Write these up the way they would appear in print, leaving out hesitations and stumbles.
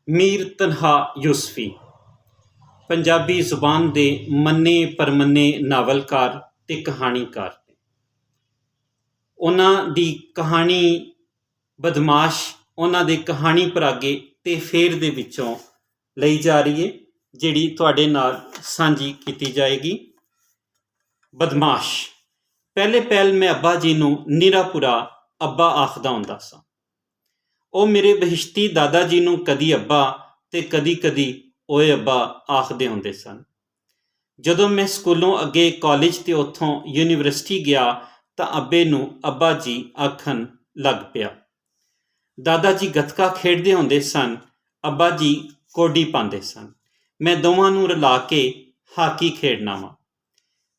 ਮੀਰ ਤਨਹਾ ਯੂਸਫੀ ਪੰਜਾਬੀ ਜ਼ੁਬਾਨ ਦੇ ਮੰਨੇ ਪਰਮੰਨੇ ਨਾਵਲਕਾਰ ਤੇ ਕਹਾਣੀਕਾਰ ਨੇ। ਉਹਨਾਂ ਦੀ ਕਹਾਣੀ ਬਦਮਾਸ਼, ਉਹਨਾਂ ਦੇ ਕਹਾਣੀ ਪਰਾਗੇ ਤੇ ਫੇਰ ਦੇ ਵਿੱਚੋਂ ਲਈ ਜਾ ਰਹੀ ਹੈ, ਜਿਹੜੀ ਤੁਹਾਡੇ ਨਾਲ ਸਾਂਝੀ ਕੀਤੀ ਜਾਏਗੀ। ਬਦਮਾਸ਼। ਪਹਿਲੇ ਪਹਿਲ ਮੈਂ ਅੱਬਾ ਜੀ ਨੂੰ ਨਿਰਾਪੁਰਾ ਅੱਬਾ ਆਖਦਾ ਹੁੰਦਾ ਸਾਂ। ਉਹ ਮੇਰੇ ਬਹਿਸ਼ਤੀ ਦਾਦਾ ਜੀ ਨੂੰ ਕਦੀ ਅੱਬਾ ਤੇ ਕਦੀ ਕਦੀ ਓਏ ਅੱਬਾ ਆਖਦੇ ਹੁੰਦੇ ਸਨ। ਜਦੋਂ ਮੈਂ ਸਕੂਲੋਂ ਅੱਗੇ ਕਾਲਜ ਤੇ ਉੱਥੋਂ ਯੂਨੀਵਰਸਿਟੀ ਗਿਆ ਤਾਂ ਅੱਬੇ ਨੂੰ ਅੱਬਾ ਜੀ ਆਖਣ ਲੱਗ ਪਿਆ। ਦਾਦਾ ਜੀ ਗੱਤਕਾ ਖੇਡਦੇ ਹੁੰਦੇ ਸਨ, ਅੱਬਾ ਜੀ ਕੋਡੀ ਪਾਉਂਦੇ ਸਨ। ਮੈਂ ਦੋਵਾਂ ਨੂੰ ਰਲਾ ਕੇ ਹਾਕੀ ਖੇਡਣਾ ਵਾਂ।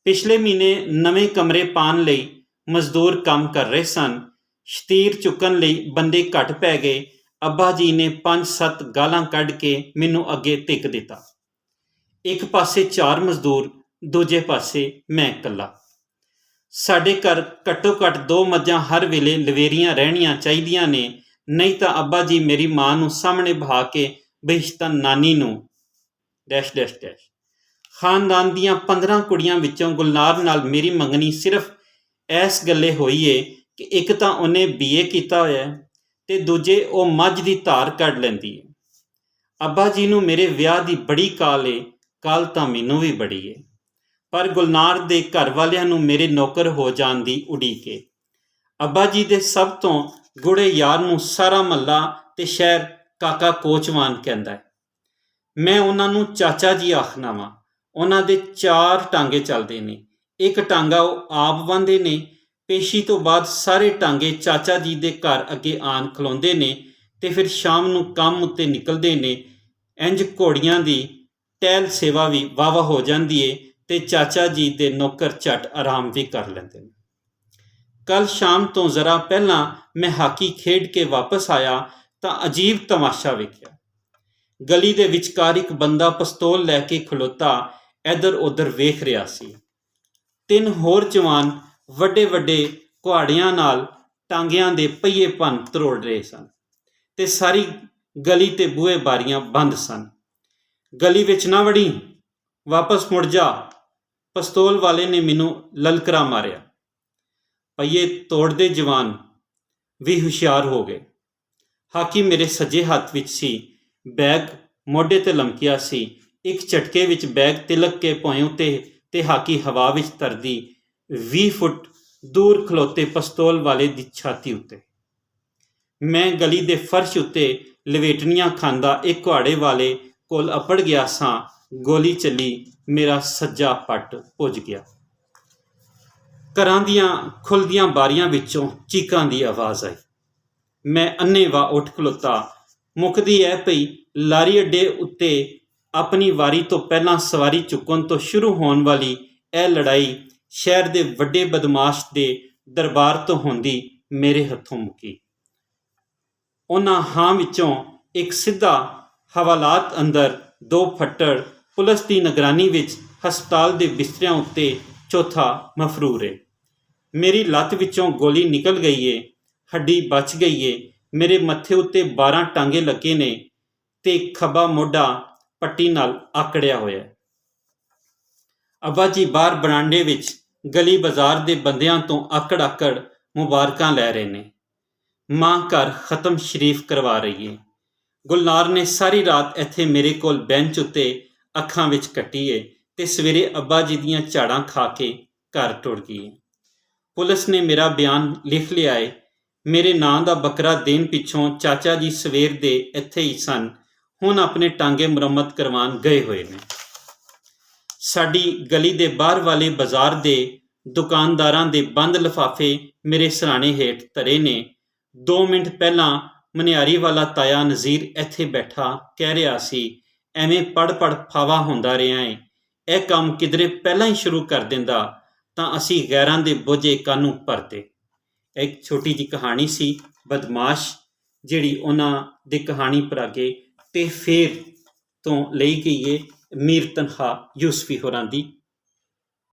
ਪਿਛਲੇ ਮਹੀਨੇ ਨਵੇਂ ਕਮਰੇ ਪਾਉਣ ਲਈ ਮਜ਼ਦੂਰ ਕੰਮ ਕਰ ਰਹੇ ਸਨ। ਸ਼ਤੀਰ ਚੁੱਕਣ ਲਈ ਬੰਦੇ ਘੱਟ ਪੈ ਗਏ। ਅੱਬਾ ਜੀ ਨੇ 5-7 ਗਾਲਾਂ ਕੱਢ ਕੇ ਮੈਨੂੰ ਅੱਗੇ ਧਿੱਕ ਦਿੱਤਾ। ਇੱਕ ਪਾਸੇ 4 ਮਜ਼ਦੂਰ, ਦੂਜੇ ਪਾਸੇ ਮੈਂ ਇਕੱਲਾ। ਸਾਡੇ ਘਰ ਘੱਟੋ ਘੱਟ 2 ਮੱਝਾਂ ਹਰ ਵੇਲੇ ਲਵੇਰੀਆਂ ਰਹਿਣੀਆਂ ਚਾਹੀਦੀਆਂ ਨੇ, ਨਹੀਂ ਤਾਂ ਅੱਬਾ ਜੀ ਮੇਰੀ ਮਾਂ ਨੂੰ ਸਾਹਮਣੇ ਬਹਾ ਕੇ ਬਹਿਸ਼ਤਾਂ ਨਾਨੀ ਨੂੰ ਡੈਸ਼ ਡੈਸ਼ ਡੈਸ਼। ਖਾਨਦਾਨ ਦੀਆਂ 15 ਕੁੜੀਆਂ ਵਿੱਚੋਂ ਗੁਲਨਾਰ ਨਾਲ ਮੇਰੀ ਮੰਗਣੀ ਸਿਰਫ ਇਸ ਗੱਲੇ ਹੋਈ ਏ ਕਿ ਇੱਕ ਤਾਂ ਉਹਨੇ BA ਕੀਤਾ ਹੋਇਆ ਤੇ ਦੂਜੇ ਉਹ ਮੱਝ ਦੀ ਧਾਰ ਕੱਢ ਲੈਂਦੀ ਏ। ਅੱਬਾ ਜੀ ਨੂੰ ਮੇਰੇ ਵਿਆਹ ਦੀ ਬੜੀ ਕਾਹਲ ਏ, ਕਾਹਲ ਤਾਂ ਮੈਨੂੰ ਵੀ ਬੜੀ ਏ, ਪਰ ਗੁਲਨਾਰ ਦੇ ਘਰ ਵਾਲਿਆਂ ਨੂੰ ਮੇਰੇ ਨੌਕਰ ਹੋ ਜਾਣ ਦੀ ਉਡੀਕ ਏ। ਅੱਬਾ ਜੀ ਦੇ ਸਭ ਤੋਂ ਗੂੜੇ ਯਾਰ ਨੂੰ ਸਾਰਾ ਮਹੱਲਾ ਤੇ ਸ਼ਹਿਰ ਕਾਕਾ ਕੋਚਵਾਨ ਕਹਿੰਦਾ ਹੈ। ਮੈਂ ਉਹਨਾਂ ਨੂੰ ਚਾਚਾ ਜੀ ਆਖਣਾ ਵਾਂ। ਉਹਨਾਂ ਦੇ 4 ਟਾਂਗੇ ਚੱਲਦੇ ਨੇ। ਇੱਕ ਟਾਂਗਾ ਉਹ ਆਪ ਬੰਨ੍ਹਦੇ ਨੇ। ਪੇਸ਼ੀ ਤੋਂ ਬਾਅਦ ਸਾਰੇ ਟਾਂਗੇ ਚਾਚਾ ਜੀ ਦੇ ਘਰ ਅੱਗੇ ਆਣ ਖਲੋਂਦੇ ਨੇ ਤੇ ਫਿਰ ਸ਼ਾਮ ਨੂੰ ਕੰਮ ਉੱਤੇ ਨਿਕਲਦੇ ਨੇ। ਇੰਜ ਘੋੜੀਆਂ ਦੀ ਟਹਿਲ ਸੇਵਾ ਵੀ ਵਾਹਵਾ ਹੋ ਜਾਂਦੀ ਏ ਤੇ ਚਾਚਾ ਜੀ ਦੇ ਨੌਕਰ ਝੱਟ ਆਰਾਮ ਵੀ ਕਰ ਲੈਂਦੇ ਨੇ। ਕੱਲ ਸ਼ਾਮ ਤੋਂ ਜ਼ਰਾ ਪਹਿਲਾਂ ਮੈਂ ਹਾਕੀ ਖੇਡ ਕੇ ਵਾਪਸ ਆਇਆ ਤਾਂ ਅਜੀਬ ਤਮਾਸ਼ਾ ਵੇਖਿਆ। ਗਲੀ ਦੇ ਵਿਚਕਾਰ ਇੱਕ ਬੰਦਾ ਪਿਸਤੌਲ ਲੈ ਕੇ ਖਲੋਤਾ ਇੱਧਰ ਉੱਧਰ ਵੇਖ ਰਿਹਾ ਸੀ। 3 ਹੋਰ ਜਵਾਨ ਵੱਡੇ ਵੱਡੇ ਕੁਹਾੜਿਆਂ ਨਾਲ ਟਾਂਗਿਆਂ ਦੇ ਪਹੀਏ ਭੰਨ ਤਰੋੜ ਰਹੇ ਸਨ ਤੇ ਸਾਰੀ ਗਲੀ ਤੇ ਬੂਹੇ ਬਾਰੀਆਂ ਬੰਦ ਸਨ। ਗਲੀ ਵਿੱਚ ਨਾ ਵੜੀ, ਵਾਪਸ ਮੁੜ ਜਾ, ਪਿਸਤੌਲ ਵਾਲੇ ਨੇ ਮੈਨੂੰ ਲਲਕਰਾ ਮਾਰਿਆ। ਪਹੀਏ ਤੋੜਦੇ ਜਵਾਨ ਵੀ ਹੁਸ਼ਿਆਰ ਹੋ ਗਏ। ਹਾਕੀ ਮੇਰੇ ਸੱਜੇ ਹੱਥ ਵਿੱਚ ਸੀ। ਬੈਗ ਮੋਢੇ ਤੇ ਲਮਕਿਆ ਸੀ। ਇੱਕ ਝਟਕੇ ਵਿੱਚ ਬੈਗ ਤਿਲਕ ਕੇ ਭੌਂ ਉੱਤੇ ਤੇ ਹਾਕੀ ਹਵਾ ਵਿੱਚ ਤਰਦੀ 20 ਫੁੱਟ ਦੂਰ ਖਲੋਤੇ ਪਿਸਤੌਲ ਵਾਲੇ ਦੀ ਛਾਤੀ ਉੱਤੇ। ਮੈਂ ਗਲੀ ਦੇ ਫਰਸ਼ ਉੱਤੇ ਲਵੇਟਣੀਆਂ ਖਾਂਦਾ ਇੱਕ ਕੁਹਾੜੇ ਵਾਲੇ ਕੋਲ ਅੱਪੜ ਗਿਆ ਸਾਂ। ਗੋਲੀ ਚੱਲੀ, ਮੇਰਾ ਸੱਜਾ ਪੱਟ ਭੁੱਜ ਗਿਆ। ਘਰਾਂ ਦੀਆਂ ਖੁੱਲ੍ਹਦੀਆਂ ਬਾਰੀਆਂ ਵਿੱਚੋਂ ਚੀਕਾਂ ਦੀ ਆਵਾਜ਼ ਆਈ। ਮੈਂ ਅੰਨ੍ਹੇਵਾਹ ਉੱਠ ਖਲੋਤਾ। ਮੁੱਕਦੀ ਐ ਪਈ ਲਾਰੀ ਅੱਡੇ ਉੱਤੇ ਆਪਣੀ ਵਾਰੀ ਤੋਂ ਪਹਿਲਾਂ ਸਵਾਰੀ ਚੁੱਕਣ ਤੋਂ ਸ਼ੁਰੂ ਹੋਣ ਵਾਲੀ ਇਹ ਲੜਾਈ ਸ਼ਹਿਰ ਦੇ ਵੱਡੇ ਬਦਮਾਸ਼ ਦੇ ਦਰਬਾਰ ਤੋਂ ਹੁੰਦੀ ਮੇਰੇ ਹੱਥੋਂ ਮੁੱਕੀ। ਉਹਨਾਂ ਹਾਂ ਵਿੱਚੋਂ ਇੱਕ ਸਿੱਧਾ ਹਵਾਲਾਤ ਅੰਦਰ, 2 ਫੱਟੜ ਪੁਲਿਸ ਦੀ ਨਿਗਰਾਨੀ ਵਿੱਚ ਹਸਪਤਾਲ ਦੇ ਬਿਸਤਰਿਆਂ ਉੱਤੇ, ਚੌਥਾ ਮਫਰੂਰ ਏ। ਮੇਰੀ ਲੱਤ ਵਿੱਚੋਂ ਗੋਲੀ ਨਿਕਲ ਗਈ ਏ, ਹੱਡੀ ਬਚ ਗਈ ਏ। ਮੇਰੇ ਮੱਥੇ ਉੱਤੇ 12 ਟਾਂਗੇ ਲੱਗੇ ਨੇ ਤੇ ਖੱਬਾ ਮੋਢਾ ਪੱਟੀ ਨਾਲ ਆਕੜਿਆ ਹੋਇਆ। ਅੱਬਾ ਜੀ ਬਾਹਰ ਬਰਾਂਡੇ ਵਿੱਚ ਗਲੀ ਬਾਜ਼ਾਰ ਦੇ ਬੰਦਿਆਂ ਤੋਂ ਆਕੜ ਆਕੜ ਮੁਬਾਰਕਾਂ ਲੈ ਰਹੇ ਨੇ। ਮਾਂ ਘਰ ਖਤਮ ਸ਼ਰੀਫ ਕਰਵਾ ਰਹੀ ਏ। ਗੁਲਨਾਰ ਨੇ ਸਾਰੀ ਰਾਤ ਇੱਥੇ ਮੇਰੇ ਕੋਲ ਬੈਂਚ ਉੱਤੇ ਅੱਖਾਂ ਵਿੱਚ ਕੱਟੀ ਏ ਤੇ ਸਵੇਰੇ ਅੱਬਾ ਜੀ ਦੀਆਂ ਝਾੜਾਂ ਖਾ ਕੇ ਘਰ ਟੁਰ ਗਈ ਏ। ਪੁਲਿਸ ਨੇ ਮੇਰਾ ਬਿਆਨ ਲਿਖ ਲਿਆ ਏ। ਮੇਰੇ ਨਾਂ ਦਾ ਬੱਕਰਾ ਦੇਣ ਪਿੱਛੋਂ ਚਾਚਾ ਜੀ ਸਵੇਰ ਦੇ ਇੱਥੇ ਹੀ ਸਨ, ਹੁਣ ਆਪਣੇ ਟਾਂਗੇ ਮੁਰੰਮਤ ਕਰਵਾਉਣ ਗਏ ਹੋਏ ਨੇ। ਸਾਡੀ ਗਲੀ ਦੇ ਬਾਹਰ ਵਾਲੇ ਬਾਜ਼ਾਰ ਦੇ ਦੁਕਾਨਦਾਰਾਂ ਦੇ ਬੰਦ ਲਿਫਾਫੇ ਮੇਰੇ ਸਿਰਹਾਣੇ ਹੇਠ ਧਰੇ ਨੇ। 2 ਮਿੰਟ ਪਹਿਲਾਂ ਮਨਿਆਰੀ ਵਾਲਾ ਤਾਇਆ ਨਜ਼ੀਰ ਇੱਥੇ ਬੈਠਾ ਕਹਿ ਰਿਹਾ ਸੀ, ਐਵੇਂ ਪੜ ਫਾਵਾ ਹੁੰਦਾ ਰਿਹਾ ਏ। ਇਹ ਕੰਮ ਕਿਧਰੇ ਪਹਿਲਾਂ ਹੀ ਸ਼ੁਰੂ ਕਰ ਦਿੰਦਾ ਤਾਂ ਅਸੀਂ ਗੈਰਾਂ ਦੇ ਬੋਝੇ ਕਾਹਨੂੰ ਭਰਦੇ। ਇੱਕ ਛੋਟੀ ਜਿਹੀ ਕਹਾਣੀ ਸੀ ਬਦਮਾਸ਼, ਜਿਹੜੀ ਉਹਨਾਂ ਦੇ ਕਹਾਣੀ ਪਰਾਗੇ ਤੇ ਫੇਰ ਤੋਂ ਲਈ ਗਈ ਏ ਮੀਰ ਤਨਹਾ ਯੂਸਫੀ ਹੋਰਾਂ ਦੀ।